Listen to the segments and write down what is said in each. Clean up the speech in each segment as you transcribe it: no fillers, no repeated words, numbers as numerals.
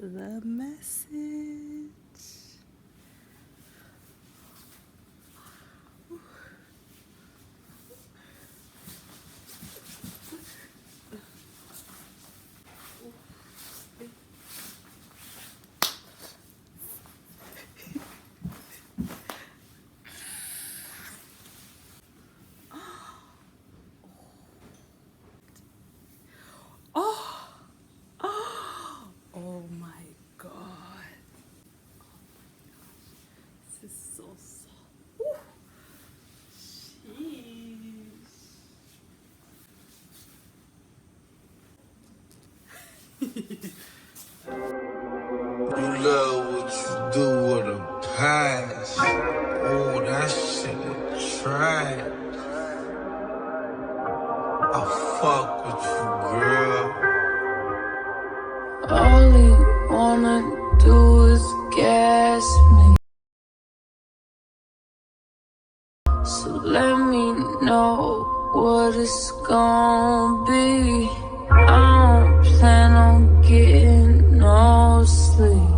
the message. Oh my god. This is so soft. Jeez. You love what you do with a past. Oh, that shit is trash. I fuck with you, girl. All he wanna do is gas me. So let me know what it's gonna be. I don't plan on getting no sleep.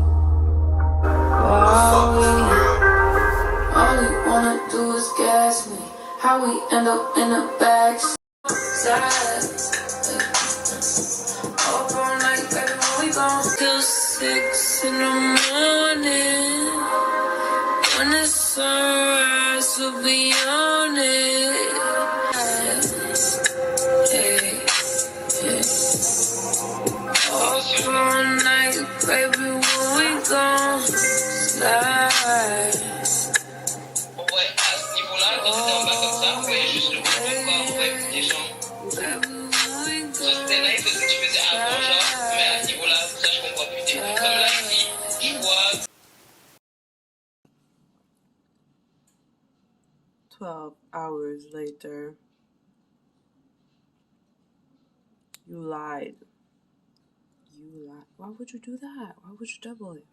All he wanna do is gas me. How we end up in the backseat. Up all night, baby, when we gone till 6 in the morning. When the sunrise, we'll be on it. Hey, hey. Up all night, baby, when we gon' slide. Ouais, à ce niveau-là, quand c'était en bas comme ça, vous voyez juste le haut du corps, vous voyez des jambes. Ça c'était nice parce que tu faisais avant, genre, mais à ce niveau-là, ça je comprends plus. Comme là, ici, je vois. 12 hours later. You lied. You lied. Why would you do that? Why would you double it?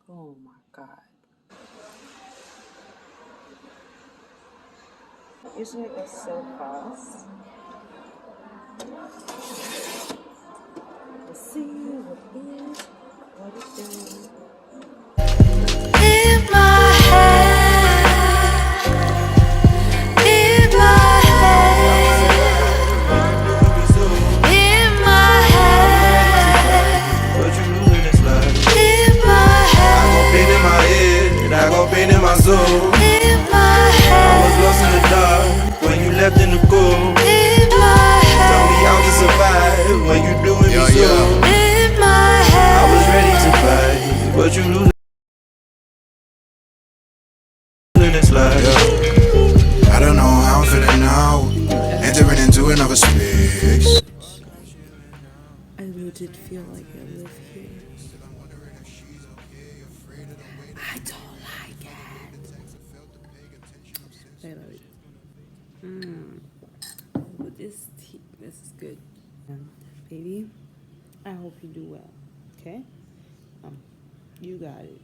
Oh my god. Usually it goes so fast. Let's see what it's doing. In my head, in my head, in my head, What you do in this life? in my I go head, pain in my head, I go pain in my soul. in my I was lost in the head, dark when you left in the cold. in my Tell me how to head, survive when you doing me so. in my I was ready to head. fight, but you lose in this life. I don't know how I'm feeling now, entering into another space. I legit feel like I live here. I don't like it. I love it. But this tea, this is good. Baby, I hope you do well. Okay? You got it.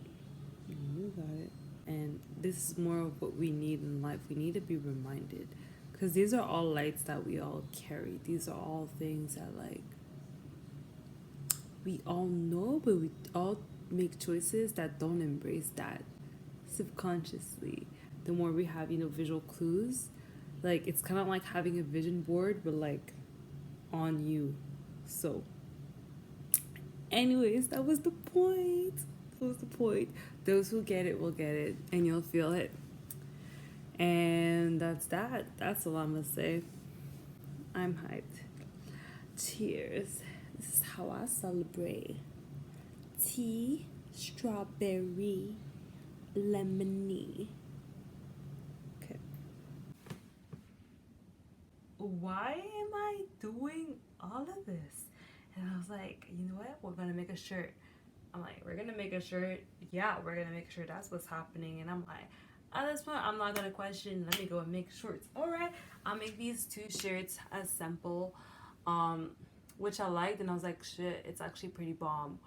You got it. And this is more of what we need in life. We need to be reminded. Because these are all lights that we all carry. These are all things that, like, we all know, but we all make choices that don't embrace that subconsciously. The more we have, visual clues, like, it's kind of like having a vision board, but, like, on you. So, anyways, that was the point. That was the point. Those who get it will get it, and you'll feel it. And that's that. That's all I'm gonna say. I'm hyped. Cheers. This is how I celebrate. Tea, strawberry, lemony. Okay. Why am I doing all of this? And I was like, you know what? We're gonna make a shirt. I'm like, we're gonna make a shirt. Yeah, we're gonna make sure that's what's happening. And I'm like, at this point, I'm not gonna question. Let me go and make shorts. All right, I'll make these 2 shirts as simple, which I liked, and I was like, shit, it's actually pretty bomb.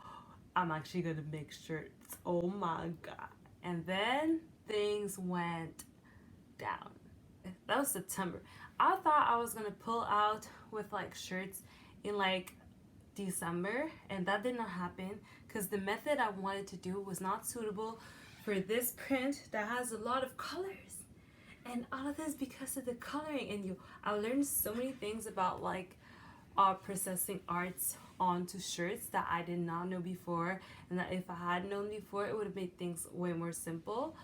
I'm actually gonna make shirts. Oh my god! And then things went down. That was September. I thought I was gonna pull out with like shirts in like December, and that did not happen because the method I wanted to do was not suitable for this print that has a lot of colors. And all of this because of the coloring. And I learned so many things about like processing arts onto shirts that I did not know before, and that if I had known before, it would have made things way more simple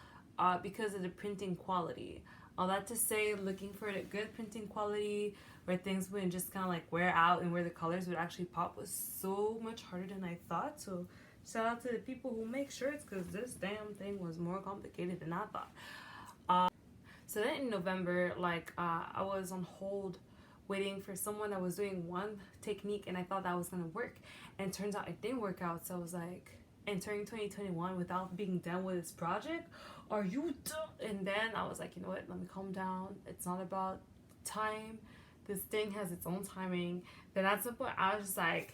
because of the printing quality. All that to say, looking for a good printing quality where things wouldn't just kind of like wear out and where the colors would actually pop was so much harder than I thought. So shout out to the people who make shirts, because this damn thing was more complicated than I thought. So then in November, like I was on hold waiting for someone that was doing one technique, and I thought that was gonna work, and it turns out it didn't work out. So I was like, entering 2021 without being done with this project, are you done? And then I was like, you know what, let me calm down. It's not about time. This thing has its own timing. Then at some point I was just like,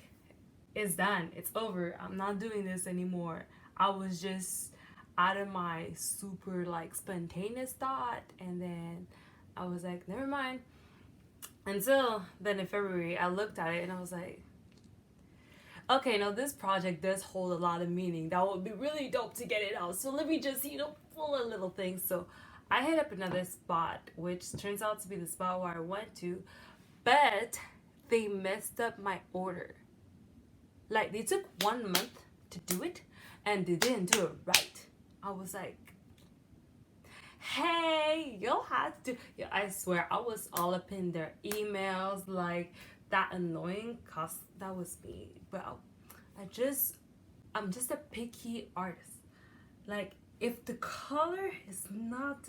it's done, it's over, I'm not doing this anymore. I was just out of my super like spontaneous thought, and then I was like, never mind. Until then in February I looked at it and I was like, okay, now this project does hold a lot of meaning. That would be really dope to get it out. So let me just, pull a little thing. So I hit up another spot, which turns out to be the spot where I went to, but they messed up my order. Like, they took 1 month to do it, and they didn't do it right. I was like, hey, you'll have to. Yeah, I swear, I was all up in their emails, like, that annoying cause that was me. But I'm just a picky artist. Like, if the color is not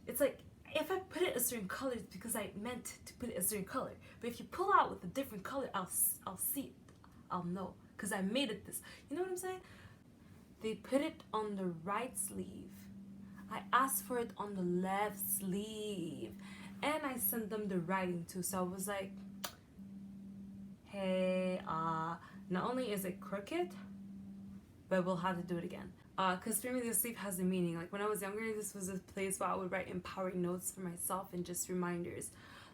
it's like, if I put it a certain color, it's because I meant to put it a certain color. But if you pull out with a different color, I'll see it. I'll know, because I made it this. You know what I'm saying? They put it on the right sleeve. I asked for it on the left sleeve. And I sent them the writing too. So I was like, hey, not only is it crooked, but we'll have to do it again. Because for me, the sleeve has a meaning. Like, when I was younger, this was a place where I would write empowering notes for myself and just reminders.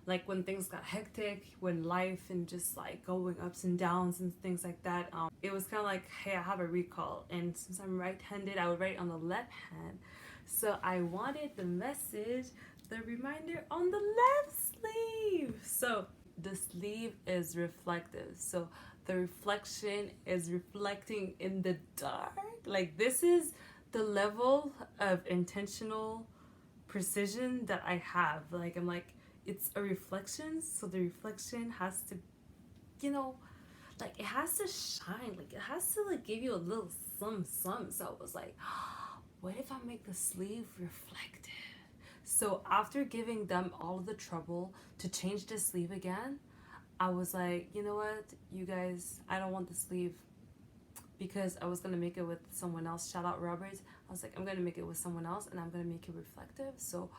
Like, when things got hectic, when life and just like going ups and downs and things like that, it was kind of like, hey, I have a recall. And since I'm right-handed, I would write on the left hand. So I wanted the message, the reminder on the left sleeve. So the sleeve is reflective. So the reflection is reflecting in the dark. Like, this is the level of intentional precision that I have. Like, I'm like, it's a reflection, so the reflection has to, like, it has to shine. Like, it has to like give you a little some. So I was like, what if I make the sleeve reflective? So after giving them all of the trouble to change the sleeve again, I was like, you know what, you guys, I don't want the sleeve, because I was going to make it with someone else. Shout out Robert. I was like, I'm going to make it with someone else, and I'm going to make it reflective. So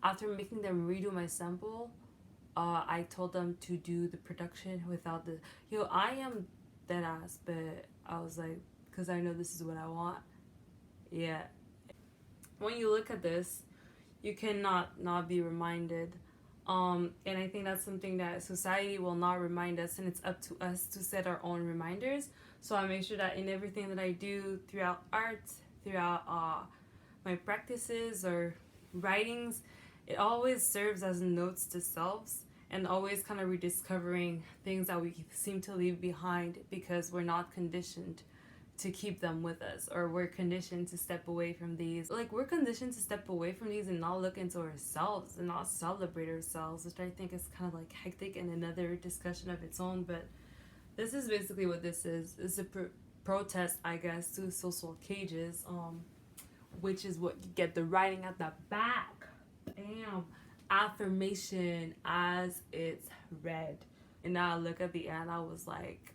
after making them redo my sample, I told them to do the production without the, I am dead ass, but I was like, because I know this is what I want. Yeah. When you look at this, you cannot not be reminded. And I think that's something that society will not remind us, and it's up to us to set our own reminders. So I make sure that in everything that I do throughout art, throughout my practices or writings, it always serves as notes to selves, and always kind of rediscovering things that we seem to leave behind because we're not conditioned to keep them with us, or we're conditioned to step away from these. Like, we're conditioned to step away from these and not look into ourselves and not celebrate ourselves, which I think is kind of like hectic and another discussion of its own. But this is basically what this is. It's a protest, I guess, to social cages, which is what you get the writing at the back. Bam. Affirmation as it's read. And now I look at the end, I was like,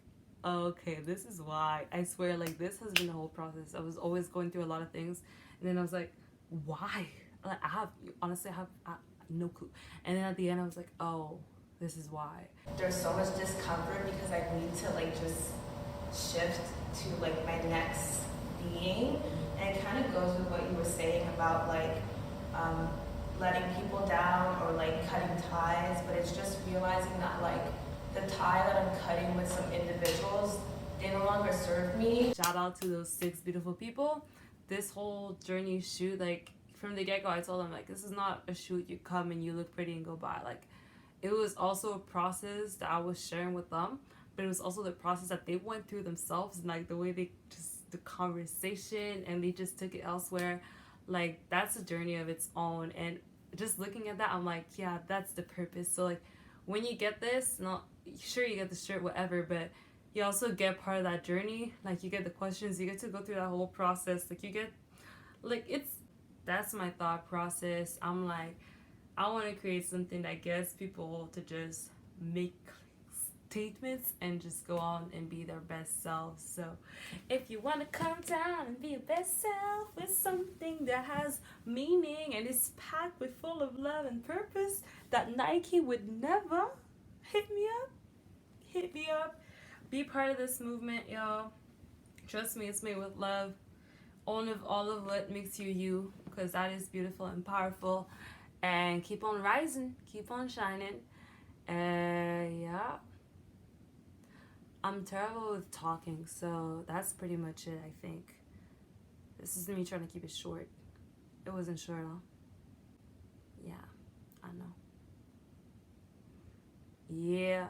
okay, this is why. I swear, like, this has been the whole process. I was always going through a lot of things, and then I was like, why? Like, I have no clue. And then at the end I was like, oh, this is why. There's so much discomfort because I need to like just shift to like my next being, and it kind of goes with what you were saying about like letting people down or like cutting ties, but it's just realizing that like the tie that I'm cutting with some individuals, they no longer serve me. Shout out to those 6 beautiful people. This whole journey shoot, like from the get-go, I told them like this is not a shoot you come and you look pretty and go by. Like it was also a process that I was sharing with them, but it was also the process that they went through themselves, and like the way they just the conversation and they just took it elsewhere. Like that's a journey of its own. And just looking at that, I'm like, yeah, that's the purpose. So like when you get this, not sure you get the shirt, whatever, but you also get part of that journey. Like you get the questions, you get to go through that whole process. Like you get, like that's my thought process. I'm like, I want to create something that gets people to just make statements and just go on and be their best selves. So if you want to come down and be your best self with something that has meaning and is packed with full of love and purpose that Nike would never, hit me up, be part of this movement, y'all. Trust me, it's made with love. All of what makes you you, because that is beautiful and powerful. And keep on rising, keep on shining. Yeah, I'm terrible with talking, so that's pretty much it, I think. This is me trying to keep it short. It wasn't short, huh? Yeah, I know. Yeah,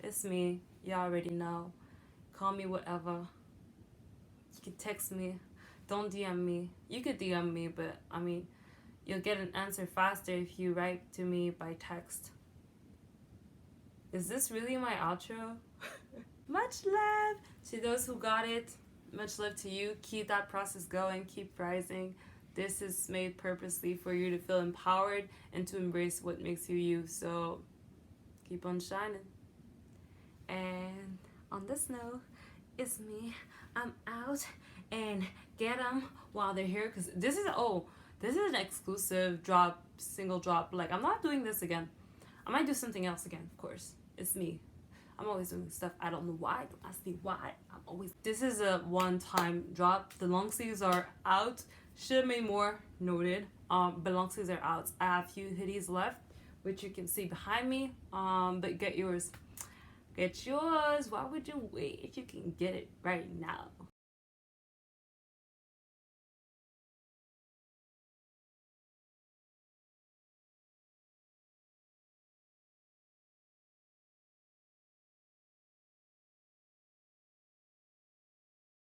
it's me. Y'all already know. Call me whatever. You can text me. Don't DM me. You could DM me, but I mean, you'll get an answer faster if you write to me by text. Is this really my outro? Much love to those who got it. Much love to you. Keep that process going. Keep rising. This is made purposely for you to feel empowered and to embrace what makes you you. So keep on shining. And on this note, it's me. I'm out. And get them while they're here. Because this is an exclusive drop, single drop. Like, I'm not doing this again. I might do something else again, of course. It's me. I'm always doing stuff. I don't know why. Don't ask me why. This is a one-time drop. The long sleeves are out. Should have made more, noted. But long sleeves are out. I have a few hoodies left, which you can see behind me. But get yours. Get yours. Why would you wait if you can get it right now?